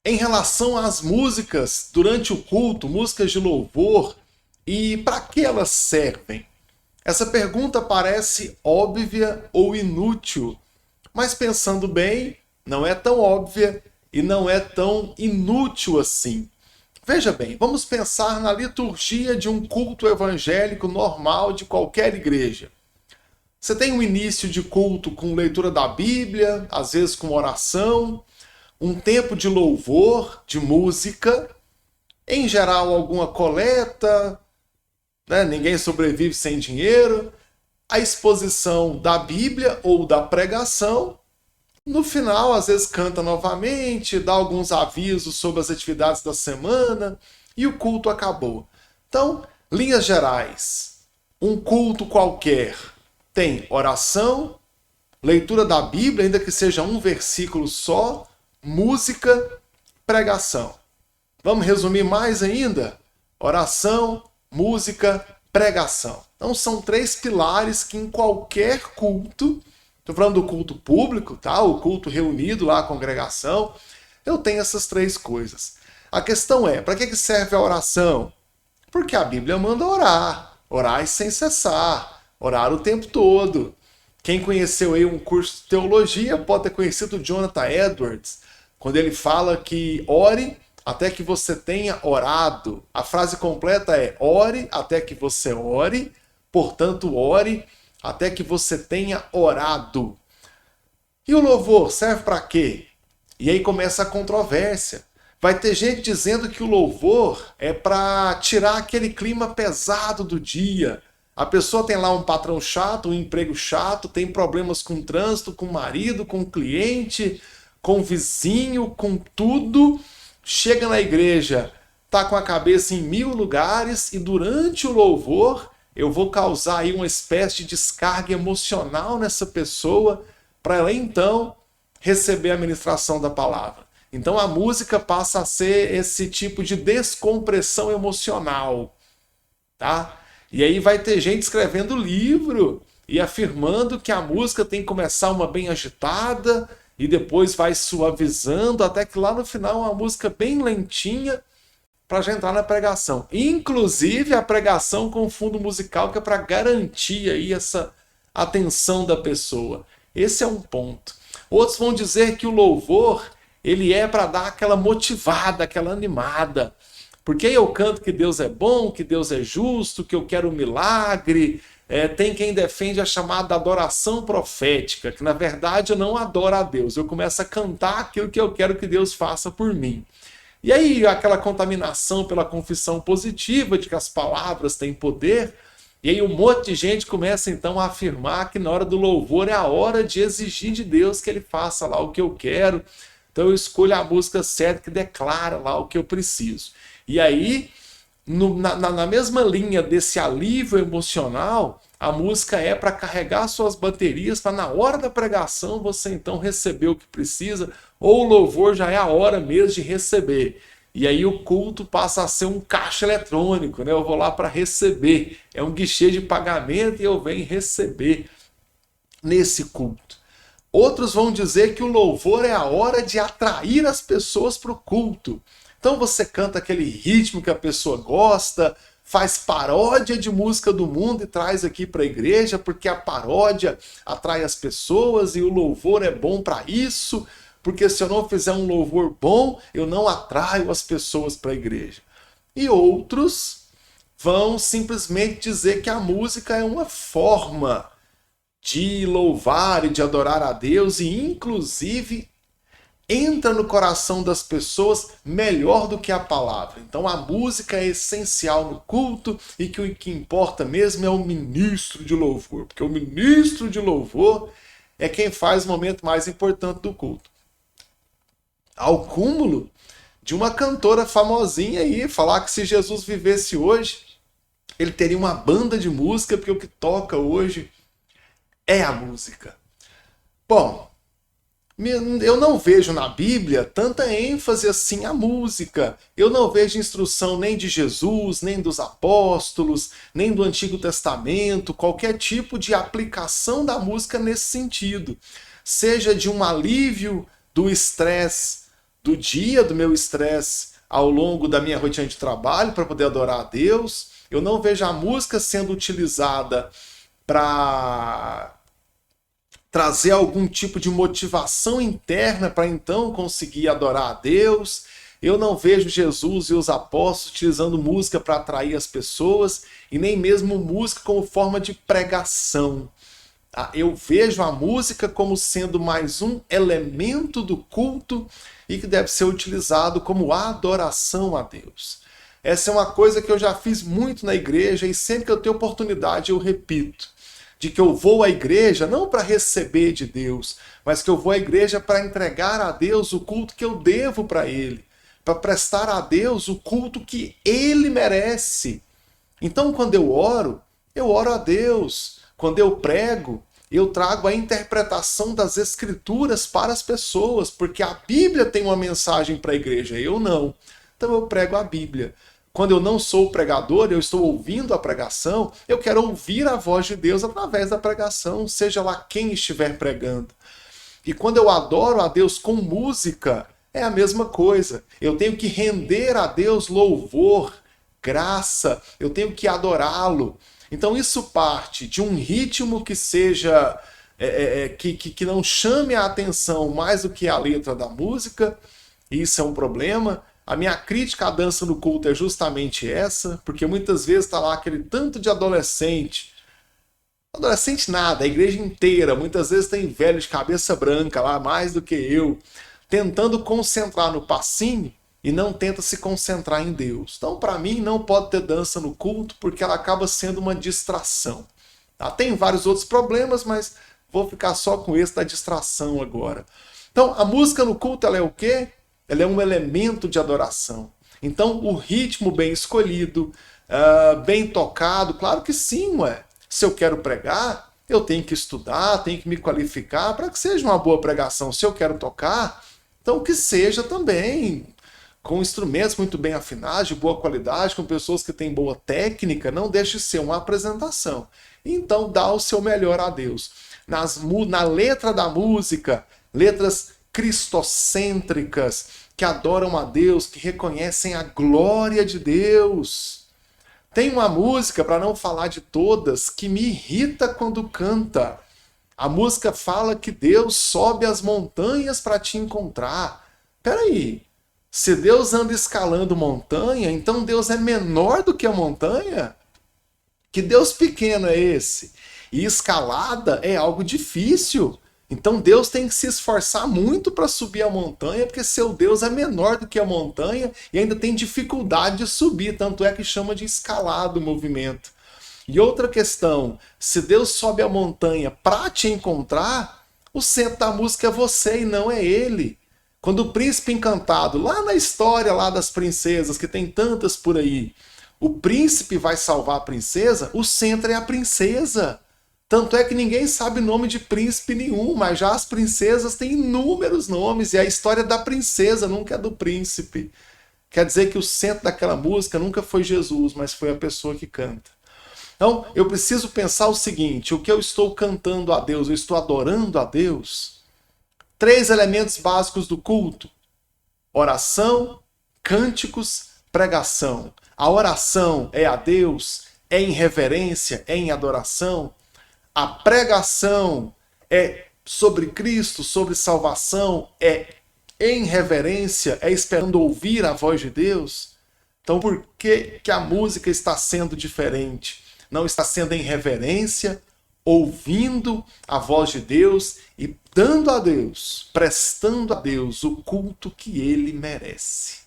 Em relação às músicas durante o culto, músicas de louvor, e para que elas servem? Essa pergunta parece óbvia ou inútil, mas pensando bem, não é tão óbvia e não é tão inútil assim. Veja bem, vamos pensar na liturgia de um culto evangélico normal de qualquer igreja. Você tem um início de culto com leitura da Bíblia, às vezes com oração, um tempo de louvor, de música, em geral alguma coleta, né? Ninguém sobrevive sem dinheiro, a exposição da Bíblia ou da pregação. No final, às vezes canta novamente, dá alguns avisos sobre as atividades da semana e o culto acabou. Então, linhas gerais, um culto qualquer tem oração, leitura da Bíblia, ainda que seja um versículo só, música, pregação. Vamos resumir mais ainda? Oração, música, pregação. Então são três pilares que em qualquer culto, estou falando do culto público, tá? O culto reunido lá, a congregação, eu tenho essas três coisas. A questão é, para que serve a oração? Porque a Bíblia manda orar, orar sem cessar, orar o tempo todo. Quem conheceu aí um curso de teologia pode ter conhecido o Jonathan Edwards, quando ele fala que ore até que você tenha orado. A frase completa é: ore até que você ore, portanto, ore até que você tenha orado. E o louvor serve para quê? E aí começa a controvérsia. Vai ter gente dizendo que o louvor é para tirar aquele clima pesado do dia. A pessoa tem lá um patrão chato, um emprego chato, tem problemas com o trânsito, com o marido, com o cliente, com o vizinho, com tudo. Chega na igreja, tá com a cabeça em 1000 lugares e durante o louvor eu vou causar aí uma espécie de descarga emocional nessa pessoa para ela então receber a ministração da palavra. Então a música passa a ser esse tipo de descompressão emocional, tá? E aí vai ter gente escrevendo livro e afirmando que a música tem que começar uma bem agitada e depois vai suavizando até que lá no final uma música bem lentinha para já entrar na pregação. Inclusive a pregação com fundo musical que é para garantir aí essa atenção da pessoa. Esse é um ponto. Outros vão dizer que o louvor ele é para dar aquela motivada, aquela animada. Porque eu canto que Deus é bom, que Deus é justo, que eu quero um milagre. Tem quem defende a chamada adoração profética, que na verdade eu não adoro a Deus. Eu começo a cantar aquilo que eu quero que Deus faça por mim. E aí aquela contaminação pela confissão positiva de que as palavras têm poder. E aí um monte de gente começa então a afirmar que na hora do louvor é a hora de exigir de Deus que ele faça lá o que eu quero. Então eu escolho a música certa que declara lá o que eu preciso. E aí, na mesma linha desse alívio emocional, a música é para carregar suas baterias, para na hora da pregação você então receber o que precisa, ou o louvor já é a hora mesmo de receber. E aí o culto passa a ser um caixa eletrônico, né? Eu vou lá para receber. É um guichê de pagamento e eu venho receber nesse culto. Outros vão dizer que o louvor é a hora de atrair as pessoas para o culto. Então você canta aquele ritmo que a pessoa gosta, faz paródia de música do mundo e traz aqui para a igreja, porque a paródia atrai as pessoas e o louvor é bom para isso, porque se eu não fizer um louvor bom, eu não atraio as pessoas para a igreja. E outros vão simplesmente dizer que a música é uma forma de louvar e de adorar a Deus e inclusive entra no coração das pessoas melhor do que a palavra. Então a música é essencial no culto e que o que importa mesmo é o ministro de louvor, porque o ministro de louvor é quem faz o momento mais importante do culto. Ao cúmulo de uma cantora famosinha aí falar que se Jesus vivesse hoje, ele teria uma banda de música, porque o que toca hoje é a música. Bom, eu não vejo na Bíblia tanta ênfase assim à música. Eu não vejo instrução nem de Jesus, nem dos apóstolos, nem do Antigo Testamento, qualquer tipo de aplicação da música nesse sentido. Seja de um alívio do estresse do dia, do meu estresse ao longo da minha rotina de trabalho para poder adorar a Deus. Eu não vejo a música sendo utilizada para trazer algum tipo de motivação interna para então conseguir adorar a Deus. Eu não vejo Jesus e os apóstolos utilizando música para atrair as pessoas e nem mesmo música como forma de pregação. Eu vejo a música como sendo mais um elemento do culto e que deve ser utilizado como adoração a Deus. Essa é uma coisa que eu já fiz muito na igreja e sempre que eu tenho oportunidade eu repito. De que eu vou à igreja não para receber de Deus, mas que eu vou à igreja para entregar a Deus o culto que eu devo para Ele, para prestar a Deus o culto que Ele merece. Então, quando eu oro a Deus. Quando eu prego, eu trago a interpretação das Escrituras para as pessoas, porque a Bíblia tem uma mensagem para a igreja, eu não. Então eu prego a Bíblia. Quando eu não sou pregador, eu estou ouvindo a pregação, eu quero ouvir a voz de Deus através da pregação, seja lá quem estiver pregando. E quando eu adoro a Deus com música, é a mesma coisa. Eu tenho que render a Deus louvor, graça, eu tenho que adorá-lo. Então isso parte de um ritmo que seja, que não chame a atenção mais do que a letra da música, isso é um problema. A minha crítica à dança no culto é justamente essa, porque muitas vezes está lá aquele tanto de adolescente nada, a igreja inteira, muitas vezes tem velho de cabeça branca lá, mais do que eu, tentando concentrar no passinho e não tenta se concentrar em Deus. Então, para mim, não pode ter dança no culto, porque ela acaba sendo uma distração. Tá? Tem vários outros problemas, mas vou ficar só com esse da distração agora. Então, a música no culto, ela é o quê? Ela é um elemento de adoração. Então, o ritmo bem escolhido, bem tocado, claro que sim, ué. Se eu quero pregar, eu tenho que estudar, tenho que me qualificar para que seja uma boa pregação. Se eu quero tocar, então que seja também com instrumentos muito bem afinados, de boa qualidade, com pessoas que têm boa técnica, não deixe de ser uma apresentação. Então dá o seu melhor a Deus. Na letra da música, letras cristocêntricas, que adoram a Deus, que reconhecem a glória de Deus. Tem uma música, para não falar de todas, que me irrita quando canta. A música fala que Deus sobe as montanhas para te encontrar. Peraí, se Deus anda escalando montanha, então Deus é menor do que a montanha? Que Deus pequeno é esse? E escalada é algo difícil. Então Deus tem que se esforçar muito para subir a montanha, porque seu Deus é menor do que a montanha e ainda tem dificuldade de subir, tanto é que chama de escalada o movimento. E outra questão, se Deus sobe a montanha para te encontrar, o centro da música é você e não é ele. Quando o príncipe encantado, lá na história lá das princesas, que tem tantas por aí, o príncipe vai salvar a princesa, o centro é a princesa. Tanto é que ninguém sabe nome de príncipe nenhum, mas já as princesas têm inúmeros nomes, e a história é da princesa, nunca é do príncipe. Quer dizer que o centro daquela música nunca foi Jesus, mas foi a pessoa que canta. Então, eu preciso pensar o seguinte, o que eu estou cantando a Deus, eu estou adorando a Deus? 3 elementos básicos do culto: oração, cânticos, pregação. A oração é a Deus, é em reverência, é em adoração. A pregação é sobre Cristo, sobre salvação, é em reverência, é esperando ouvir a voz de Deus. Então, por que a música está sendo diferente? Não está sendo em reverência, ouvindo a voz de Deus e dando a Deus, prestando a Deus o culto que Ele merece.